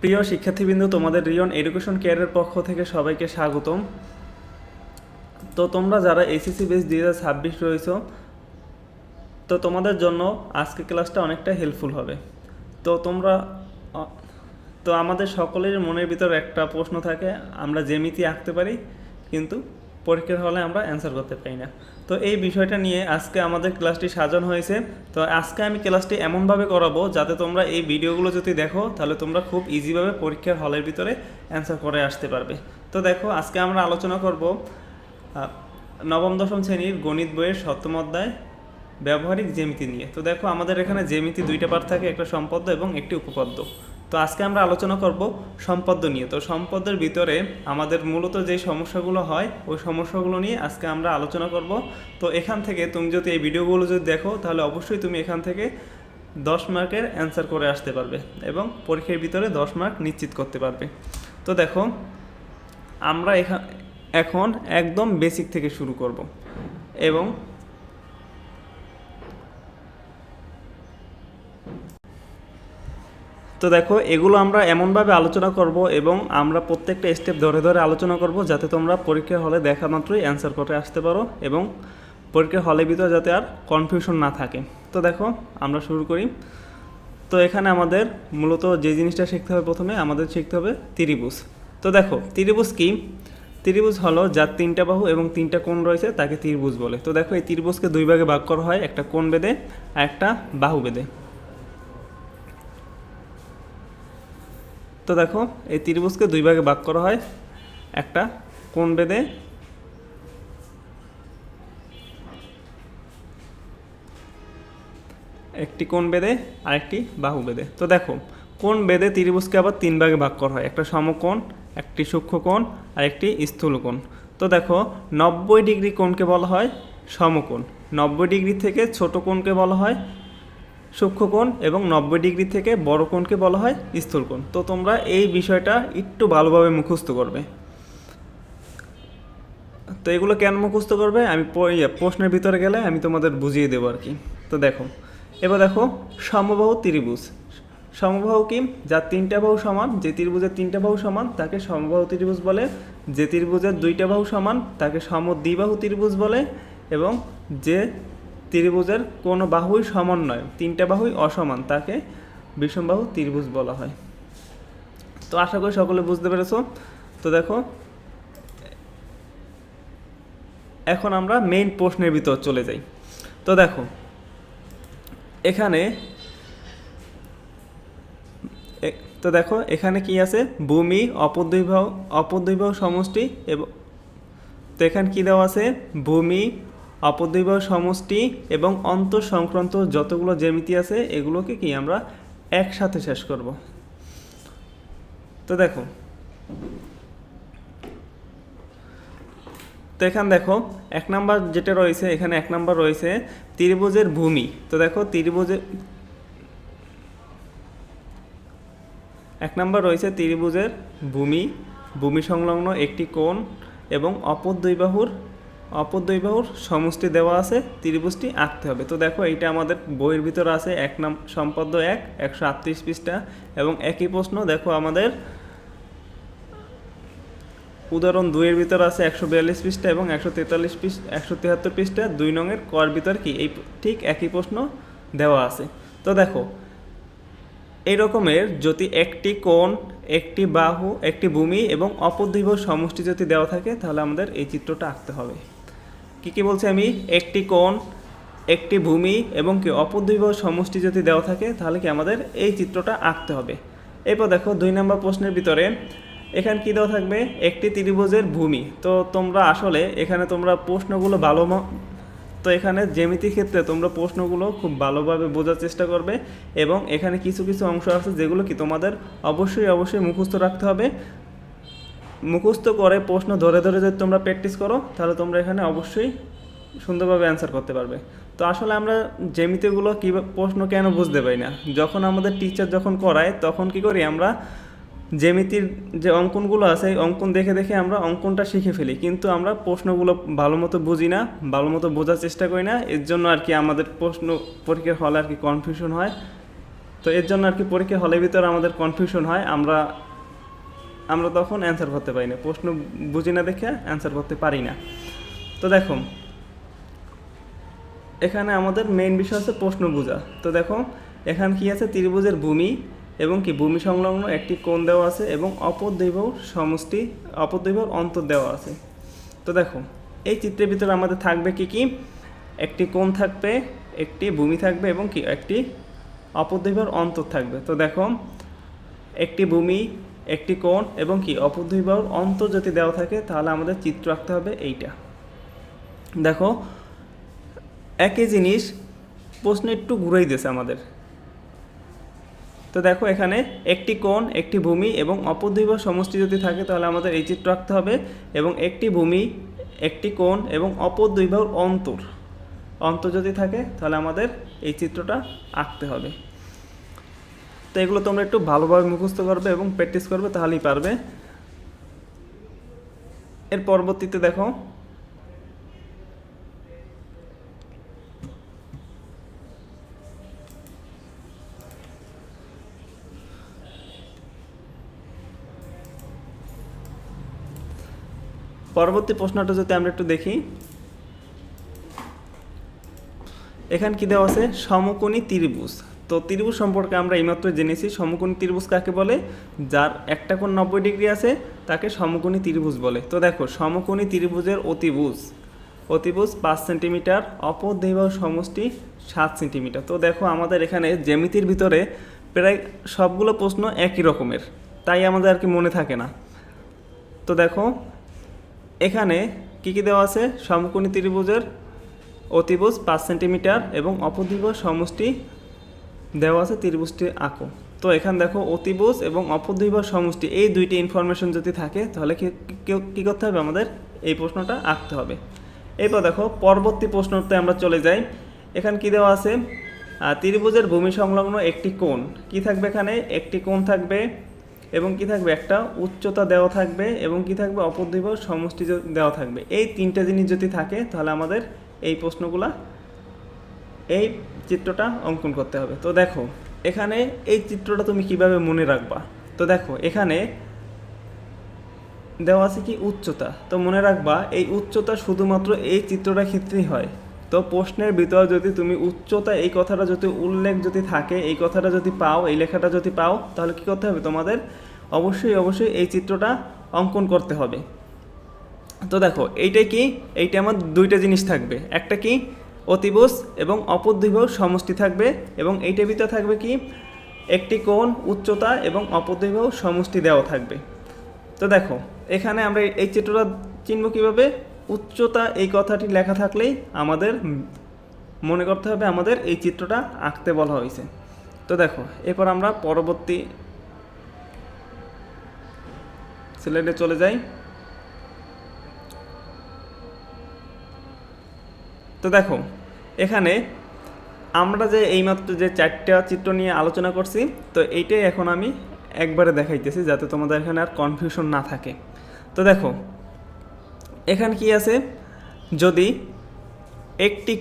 প্রিয় শিক্ষার্থীবৃন্দ, তোমাদের রিয়ন এডুকেশন কেয়ারের পক্ষ থেকে সবাইকে স্বাগতম। তো তোমরা যারা এসএসসি বেস 2026 রয়েছ, তো তোমাদের জন্য আজকে ক্লাসটা অনেকটা হেল্পফুল হবে। তো তোমরা তো আমাদের সকলের মনের ভিতর একটা প্রশ্ন থাকে, আমরা জ্যামিতি আঁকতে পারি কিন্তু পরীক্ষার হলে আমরা অ্যান্সার করতে পারি না। তো এই বিষয়টা নিয়ে আজকে আমাদের ক্লাসটি সাজানো হয়েছে। তো আজকে আমি ক্লাসটি এমনভাবে করাবো যাতে তোমরা এই ভিডিওগুলো যদি দেখো তাহলে তোমরা খুব ইজিভাবে পরীক্ষার হলের ভিতরে অ্যান্সার করে আসতে পারবে। তো দেখো, আজকে আমরা আলোচনা করব নবম দশম শ্রেণীর গণিত বইয়ের সপ্তম অধ্যায় ব্যবহারিক জ্যামিতি নিয়ে। তো দেখো, আমাদের এখানে জ্যামিতি দুইটা পার্ট থাকে, একটা সম্পদ্য এবং একটি উপপাদ্য। তো আজকে আমরা আলোচনা করব সম্পদ্য নিয়ে। তো সম্পদ্যের ভিতরে আমাদের মূলত যে সমস্যাগুলো হয় ওই সমস্যাগুলো নিয়ে আজকে আমরা আলোচনা করব। তো এখান থেকে তুমি যদি এই ভিডিওগুলো যদি দেখো তাহলে অবশ্যই তুমি এখান থেকে 10 মার্কের অ্যান্সার করে আসতে পারবে এবং পরীক্ষার ভিতরে 10 মার্ক নিশ্চিত করতে পারবে। তো দেখো, আমরা এখন একদম বেসিক থেকে শুরু করব এবং তো দেখো, এগুলো আমরা এমনভাবে আলোচনা করব এবং আমরা প্রত্যেকটা স্টেপ ধরে ধরে আলোচনা করব যাতে তোমরা পরীক্ষার হলে দেখা মাত্রই অ্যান্সার করে আসতে পারো এবং পরীক্ষার হলের ভিতরে যাতে আর কনফিউশন না থাকে। তো দেখো, আমরা শুরু করি। তো এখানে আমাদের মূলত যে জিনিসটা শিখতে হবে, প্রথমে আমাদের শিখতে হবে ত্রিভুজ। তো দেখো, ত্রিভুজ কি? ত্রিভুজ হলো যার 3টা বাহু এবং 3টা কোণ রয়েছে তাকে ত্রিভুজ বলে। তো দেখো, এই ত্রিভুজকে 2 ভাগে ভাগ করা হয়, একটা কোণ বেঁধে আর একটা বাহু বেঁধে। তো দেখো, এই ত্রিভুজকে 2 ভাগে ভাগ করা হয়, একটা কোণ বেঁধে একটি কোণ বেঁধে আরেকটি বাহু বেঁধে। তো দেখো, কোণ বেঁধে ত্রিভুজকে আবার 3 ভাগে ভাগ করা হয়, একটা সমকোণ, একটি সূক্ষ্মকোণ আর একটি স্থূলকোণ। তো দেখো, 90 ডিগ্রি কোণকে বলা হয় সমকোণ, 90 ডিগ্রি থেকে ছোট কোণকে বলা হয় সূক্ষ্মকোণ এবং 90 ডিগ্রি থেকে বড় কোণকে বলা হয় স্থূলকোণ। তো তোমরা এই বিষয়টা একটু ভালোভাবে মুখস্থ করবে। তো এগুলো কেন মুখস্থ করবে আমি প্রশ্নের ভিতরে গেলে আমি তোমাদের বুঝিয়ে দেবো আর কি। তো দেখো, এবার দেখো, সমবাহু ত্রিভুজ। সমবাহু কি? যার 3টা বাহু সমান, যে ত্রিভুজের 3টা বাহু সমান তাকে সমবাহু ত্রিভুজ বলে। যে ত্রিভুজের 2টা বাহু সমান তাকে সমদ্বিবাহু ত্রিভুজ বলে। এবং যে ত্রিভুজের কোনো বাহুই সমান নয়, 3টা বাহুই অসমান, তাকে বিষমবাহু ত্রিভুজ বলা হয়। তো আশা করি সকলে বুঝতে পেরেছো। তো দেখো, এখন আমরা মেইন প্রশ্নের ভিতর চলে যাই। তো দেখো, এখানে কি আছে? ভূমি, অপদ্বিবাহু সমষ্টি এবং তো এখানে কী দেওয়া আছে? ভূমি, অপদ্বিবাহু সমষ্টি এবং অন্তর সংক্রান্ত যতগুলো জ্যামিতি আছে এগুলোকে কি আমরা একসাথে শেষ করব। তো দেখো, তো এখানে দেখো 1 নাম্বার যেটা রয়েছে, এখানে 1 নাম্বার রয়েছে ত্রিভুজের ভূমি। তো দেখো, 1 নাম্বার রয়েছে ত্রিভুজের ভূমি, ভূমি সংলগ্ন একটি কোণ এবং অপর দুই বাহুর সমষ্টি দেওয়া আছে, ত্রিভুজটি আঁকতে হবে। তো দেখো, এইটা আমাদের বইয়ের ভিতর আছে, সম্পাদ্য 1, 138 পৃষ্ঠা। এবং একই প্রশ্ন দেখো আমাদের উদাহরণ 2-এর ভিতর আছে 142 পৃষ্ঠা এবং 173 পৃষ্ঠা 2 নংয়ের কর ভিতর কি এই ঠিক একই প্রশ্ন দেওয়া আছে। তো দেখো, এই রকমের যদি একটি কোণ, একটি বাহু, একটি ভূমি এবং অপর দুই বাহুর সমষ্টি যদি দেওয়া থাকে তাহলে আমাদের এই চিত্রটা আঁকতে হবে। কি বলছি আমি? একটি কোণ, একটি ভূমি এবং কি অপর দুই বাহুর সমষ্টি যদি দেওয়া থাকে তাহলে কি আমাদের এই চিত্রটা আঁকতে হবে। এরপর দেখো, 2 নম্বর প্রশ্নের ভিতরে এখানে কি দেওয়া থাকবে? একটি ত্রিভুজের ভূমি। তো তোমরা আসলে এখানে তোমরা প্রশ্নগুলো তো এখানে জ্যামিতির ক্ষেত্রে তোমরা প্রশ্নগুলো খুব ভালোভাবে বোঝার চেষ্টা করবে এবং এখানে কিছু কিছু অংশ আছে যেগুলো কি তোমাদের অবশ্যই মুখস্থ রাখতে হবে। মুখস্থ করে প্রশ্ন ধরে ধরে যদি তোমরা প্র্যাকটিস করো তাহলে তোমরা এখানে অবশ্যই সুন্দরভাবে অ্যান্সার করতে পারবে। তো আসলে আমরা জ্যামিতিগুলো কী প্রশ্ন কেন বুঝতে পারি না, যখন আমাদের টিচার যখন করায় তখন কি করি আমরা জ্যামিতির যে অঙ্কনগুলো আছে এই অঙ্কন দেখে দেখে আমরা অঙ্কনটা শিখে ফেলি, কিন্তু আমরা প্রশ্নগুলো ভালো মতো বুঝি না, ভালো মতো বোঝার চেষ্টা করি না। এর জন্য আর কি আমাদের প্রশ্ন পরীক্ষার হলে আর কি কনফিউশন হয়। তো এর জন্য আর কি পরীক্ষা হলের ভিতরে আমাদের কনফিউশন হয়, আমরা তখন অ্যান্সার করতে পারি না, প্রশ্ন বুঝি না দেখে অ্যান্সার করতে পারি না। তো দেখো এখানে আমাদের মেইন বিষয় হচ্ছে প্রশ্ন বোঝা। তো দেখো এখানে কি আছে, ত্রিভুজের ভূমি এবং কি ভূমি সংলগ্ন একটি কোণ দেওয়া আছে এবং অপর দুই বাহুর সমষ্টি, অপর দুই বাহুর অন্তর দেওয়া আছে। তো দেখো এই চিত্রের ভিতরে আমাদের থাকবে কি কি, একটি কোণ থাকবে, একটি ভূমি থাকবে এবং কি একটি অপর দুই বাহুর অন্তর থাকবে। তো দেখো একটি ভূমি, একটি কোণ এবং কি অপর দুই বাহুর অন্তর যদি দেওয়া থাকে তাহলে আমাদের চিত্র আঁকতে হবে এইটা। দেখো একই জিনিস প্রশ্ন একটু ঘুরাই দিয়েছে আমাদের। তো দেখো এখানে একটি কোণ, একটি ভূমি এবং অপর দুই বাহুর সমষ্টি যদি থাকে তাহলে আমাদের এই চিত্র আঁকতে হবে, এবং একটি ভূমি, একটি কোণ এবং অপর দুই বাহুর অন্তর যদি থাকে তাহলে আমাদের এই চিত্রটা আঁকতে হবে। তো এগুলো তোমরা একটু ভালোভাবে মুখস্থ করবে এবং প্র্যাকটিস করবে, তাহলেই পারবে। এর পরবর্তীতে দেখো পরবর্তী প্রশ্নটা যদি আমরা একটু দেখি, এখানে কি দেওয়া আছে, সমকোণী ত্রিভুজ। তো ত্রিভুজ সম্পর্কে আমরা এইমাত্র জেনেছি, সমকোণী ত্রিভুজ কাকে বলে, যার একটা কোণ 90 ডিগ্রি আছে তাকে সমকোণী ত্রিভুজ বলে। তো দেখো সমকোণী ত্রিভুজের অতিভুজ 5 সেন্টিমিটার, অপর দুই বাহুর সমষ্টি 7 সেন্টিমিটার। তো দেখো আমাদের এখানে জ্যামিতির ভিতরে প্রায় সবগুলো প্রশ্ন একই রকমের, তাই আমাদের আর কি মনে থাকে না। তো দেখো এখানে কি কি দেওয়া আছে, সমকোণী ত্রিভুজের অতিভুজ 5 সেন্টিমিটার এবং অপর দুই বাহুর সমষ্টি দেওয়া আছে, ত্রিভুজটি আঁকো। তো এখানে দেখো অতিভুজ এবং অপর দুই বাহুর সমষ্টি, এই দুইটি ইনফরমেশন যদি থাকে তাহলে কী করতে হবে, আমাদের এই প্রশ্নটা আঁকতে হবে। এরপর দেখো পরবর্তী প্রশ্নতে আমরা চলে যাই। এখানে কি দেওয়া আছে, ত্রিভুজের ভূমি সংলগ্ন একটি কোণ, কি থাকবে এখানে, একটি কোণ থাকবে এবং কি থাকবে, একটা উচ্চতা দেওয়া থাকবে এবং কি থাকবে, অপর দুই বাহুর সমষ্টি দেওয়া থাকবে। এই তিনটা জিনিস যদি থাকে তাহলে আমাদের এই প্রশ্নগুলা, এই চিত্রটা অঙ্কন করতে হবে। তো দেখো এখানে এই চিত্রটা তুমি কিভাবে মনে রাখবা। তো দেখো এখানে দেওয়া আছে কি উচ্চতা, তো মনে রাখবা এই উচ্চতা শুধুমাত্র এই চিত্রটার ক্ষেত্রেই হয়। তো প্রশ্নের ভিতরে যদি তুমি উচ্চতা এই কথাটা যদি উল্লেখ যদি থাকে, এই কথাটা যদি পাও, এই লেখাটা যদি পাও, তাহলে কি করতে হবে, তোমাদের অবশ্যই এই চিত্রটা অঙ্কন করতে হবে। তো দেখো এইটাই কি, এইটা আমার দুইটা জিনিস থাকবে, একটা কি অতিভুজ এবং অপর দুই বাহুর সমষ্টি থাকবে, এবং এইটার ভিতরে থাকবে কি একটি কোণ, উচ্চতা এবং অপর দুই বাহুর সমষ্টি দেওয়া থাকবে। তো দেখো এখানে আমরা এই চিত্রটা চিনব কীভাবে, উচ্চতা এই কথাটি লেখা থাকলেই আমাদের মনে করতে হবে আমাদের এই চিত্রটা আঁকতে বলা হয়েছে। তো দেখো এরপর আমরা পরবর্তী স্লাইডে চলে যাই। তো দেখো এখানে আমরা যে এইমাত্র যে 4টা চিত্র নিয়ে আলোচনা করছি, তো এইটাই এখন আমি একবারে দেখাইতেছি যাতে তোমাদের এখানে আর কনফিউশন না থাকে। তো দেখো এখানে কি আছে, যদি একটি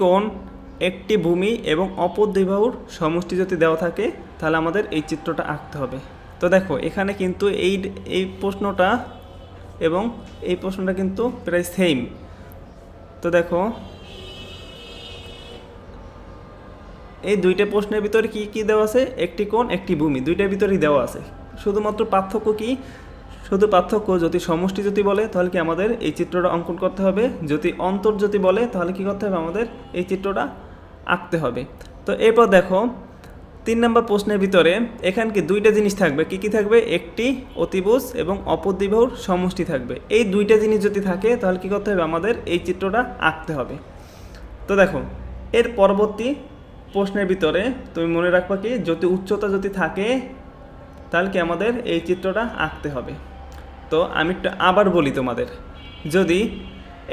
কোণ একটি ভূমি এবং অপর দুই বাহুর সমষ্টি যদি দেওয়া থাকে তাহলে আমাদের এই চিত্রটা আঁকতে হবে। তো দেখো এখানে কিন্তু এই প্রশ্নটা এবং এই প্রশ্নটা কিন্তু প্রায় সেম। তো দেখো এই দুইটা প্রশ্নের ভিতরে কি কি দেওয়া আছে, একটি কোণ, একটি ভূমি, দুইটার ভিতরেই দেওয়া আছে। শুধুমাত্র পার্থক্য কি, শুধু পার্থক্য যদি সমষ্টি যদি বলে তাহলে কি আমাদের এই চিত্রটা অঙ্কন করতে হবে, যদি অন্তর যদি বলে তাহলে কি করতে হবে, আমাদের এই চিত্রটা আঁকতে হবে। তো এরপর দেখো 3 নম্বর প্রশ্নের ভিতরে এখানে কি দুইটা জিনিস থাকবে, কি কি থাকবে, একটি অতিভুজ এবং অপর দুই বাহুর সমষ্টি থাকবে। এই দুইটা জিনিস যদি থাকে তাহলে কি করতে হবে, আমাদের এই চিত্রটা আঁকতে হবে। তো দেখো এর পরবর্তী প্রশ্নের ভিতরে তুমি মনে রাখবা কি, যদি উচ্চতা যদি থাকে তাহলে কি আমাদের এই চিত্রটা আঁকতে হবে। তো আমি একটু আবার বলি তোমাদের, যদি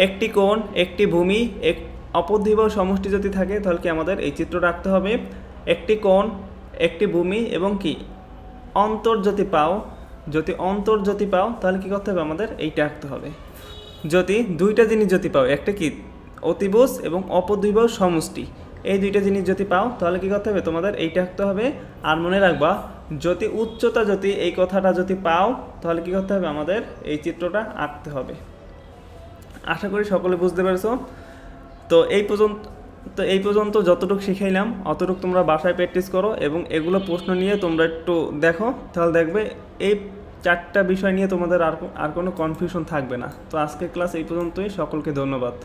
একটি কোণ, একটি ভূমি, অপর দুই বাহুর সমষ্টি যদি থাকে তাহলে কি আমাদের এই চিত্রটা আঁকতে হবে। একটি কোণ, একটি ভূমি এবং কি অন্তর্জ্যোতি পাও তাহলে কী করতে হবে আমাদের এইটা আঁকতে হবে। যদি দুইটা জিনিস যদি পাও, একটা কি অতিভুজ এবং অপদ্বিবাহু সমষ্টি, এই দুইটা জিনিস যদি পাও তাহলে কী করতে হবে তোমাদের এইটা আঁকতে হবে। আর মনে রাখবা যদি উচ্চতা যদি এই কথাটা যদি পাও তাহলে কী করতে হবে আমাদের এই চিত্রটা আঁকতে হবে। আশা করি সকলে বুঝতে পেরেছো। তো এই পর্যন্ত যতটুকু শিখাইলাম অতটুকু তোমরা বাসায় প্র্যাকটিস করো এবং এগুলো প্রশ্ন নিয়ে তোমরা একটু দেখো, তাহলে দেখবে এই 4টা বিষয় নিয়ে তোমাদের আর কোনো কনফিউশন থাকবে না। তো আজকের ক্লাস এই পর্যন্তই, সকলকে ধন্যবাদ।